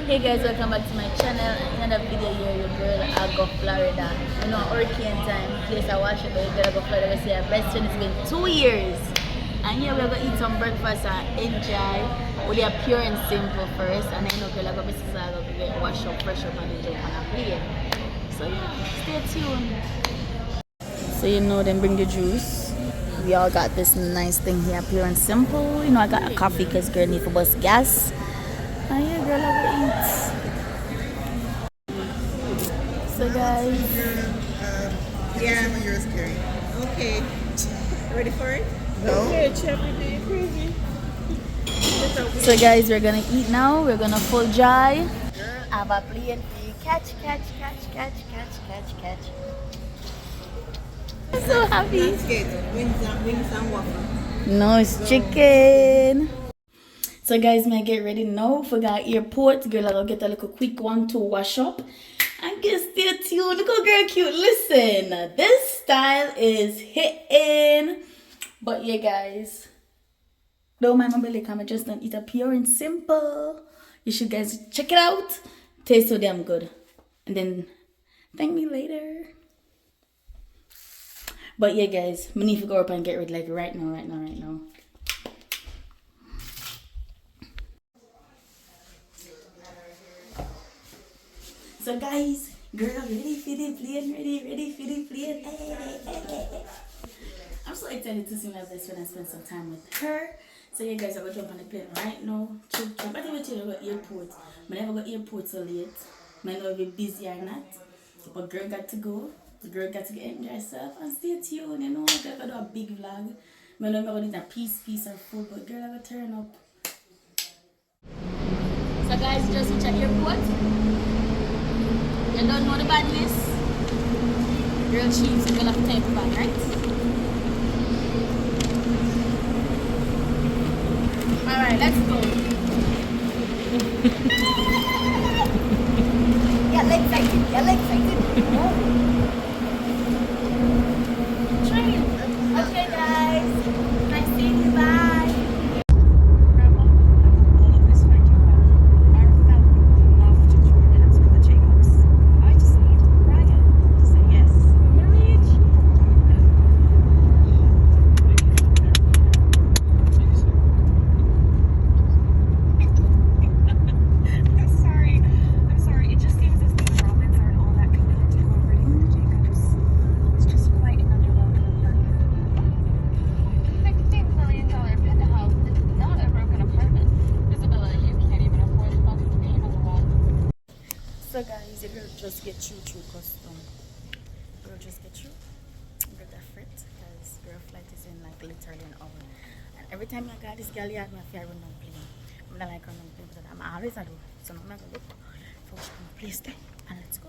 Hey guys, welcome back to my channel. In another video here, your girl I go Florida. You know, hurricane time. Place I wash it, but your girl I go Florida. We say our best friend, it's been 2 years. And here we're gonna eat some breakfast and enjoy. We are pure and simple first, and then you know, girl I go Mrs. I go get wash up, fresh up, and then jump on a plane. So yeah, stay tuned. So you know, then bring the juice. We all got this nice thing here, pure and simple. You know, I got a coffee because girl need for bus gas. And yeah, girl, I will eat. So guys, Yeah, I'm yours, Carrie. Okay. Ready for it? No. Okay, Chappie, crazy. so guys, we're gonna eat now. We're gonna full dry. Have a plane fee. Catch. I'm so happy. Wings and waffle. No, it's chicken. So guys, may I get ready now for the airport. Girl, I'll get a little quick one to wash up. And get stay tuned. Look how girl cute. Listen, this style is hitting. But yeah, guys, don't mind my belly. I'm just gonna eat a pure and simple. You should guys check it out. Tastes so damn good. And then thank me later. But yeah, guys, I need to go up and get ready like right now. So guys, girl, ready for the plane, ready for the plane. Hey. I'm so excited to see my best friend and spend some time with her. So yeah, guys, I'm gonna jump on the plane right now. I think we're to go airport. I never go airport so late. I know if you're busy or not. But girl got to go. The girl got to get enjoy herself and stay tuned. You know, I'm gonna do a big vlog. I know I'm gonna need a piece or food, but girl, I'm gonna turn up. So guys, just reach at airport. You don't know the badness. Girl cheese, you're gonna have to take it back, right? Alright, let's go. You're excited. Train. Okay, guys. Nice seeing you. Bye. So guys, the girl just get through custom. Girl just get through. Girl different because girl flight is in like literally an hour. And every time I got this girl yard, my fear run down plane. I'm not like run down plane, but I'm always a do. So I'm gonna look for which place there and let's go.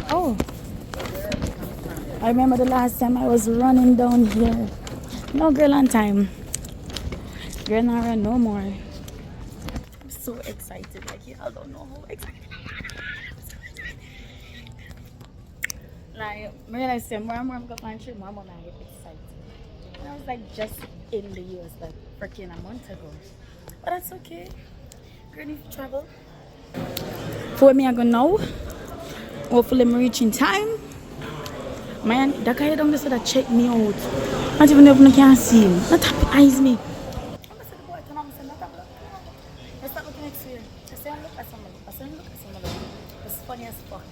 Oh, I remember the last time I was running down here. No girl on time. Girl not run no more. I'm so excited. Like y'all don't know how excited I am. I'm so excited. Like, I realized more and more I'm going to find trip, more and more I get excited. And I was like just in the US like freaking a month ago. But that's okay. Girl need to travel. For me I go now. Hopefully I'm reaching time. Man, that guy down there said that check me out. Not even if I can see him. Not eyes me. I'm gonna say the boy turn on, say not a look. Let's start looking next year. I say look at somebody. I say look at somebody. It's funny as fuck.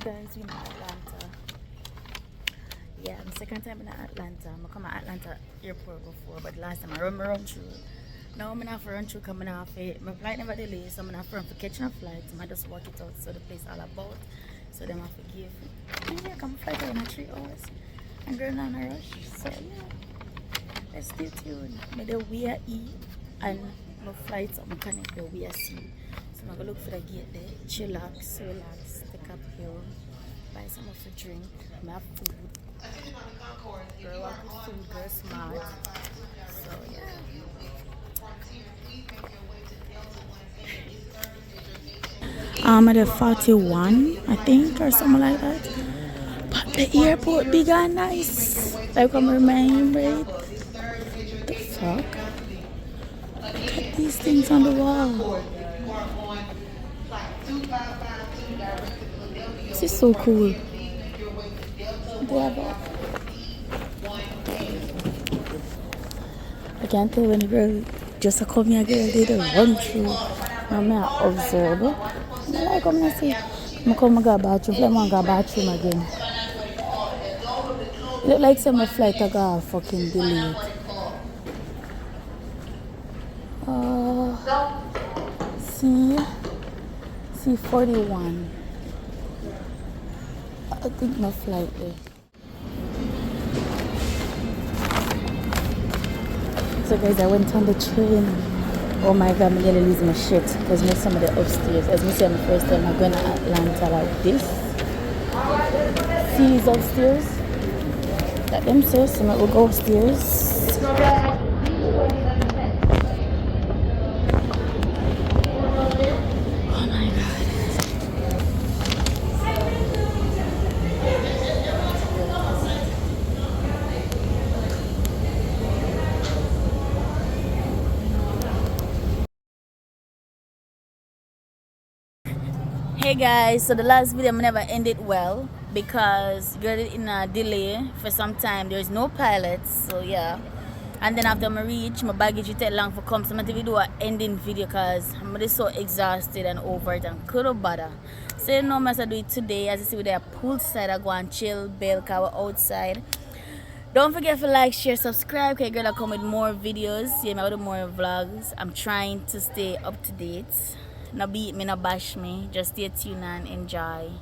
guys, we're in Atlanta. Yeah, my second time in Atlanta. I come to Atlanta airport before, but last time I run through. Now I'm not for run through coming off it. My flight never delayed, so I'm not for catching a flight. I just walk it out, so the place all about. So them have to give. And yeah, come flight out in 3 hours. I'm going on a rush. So yeah, let's stay tuned. May the way E and my flights I'm connect the way C. So I'm gonna look for the gate there. Chillax, relax, take up hill, buy some of the drink, have food. Girl walk with food, girl smart. So yeah. At the 41, I think, or something like that. But the airport big and nice. Like I'm remembering. The fuck? Look at these things on the wall. This is so cool. They have a, I can't tell when the girl just come here, girl, they don't run through. I'm observe. I like come and see. I come and go bathroom. I want to go bathroom again. Look like some flight I got fucking delayed. See 41. I think my flight there. So guys, I went on the train. Oh my god, I'm gonna lose my shit because there's somebody upstairs. As me say, I'm the first time I'm going to Atlanta like this. See, he's upstairs. Let them say, so I will go upstairs. Oh my god. Hey guys, so the last video never ended well because got it in a delay for some time. There's no pilots, so yeah. And then after I reach, my baggage will take long for come. So I'm going to do an ending video because I'm just so exhausted and over it and couldn't bother. So you know, I'm going to do it today. As you see, we're there poolside. I go and chill, bail, because we're outside. Don't forget to like, share, subscribe. Okay, girl, I come with more videos. Yeah, I do more vlogs. I'm trying to stay up to date. No beat me, no bash me. Just stay tuned and enjoy.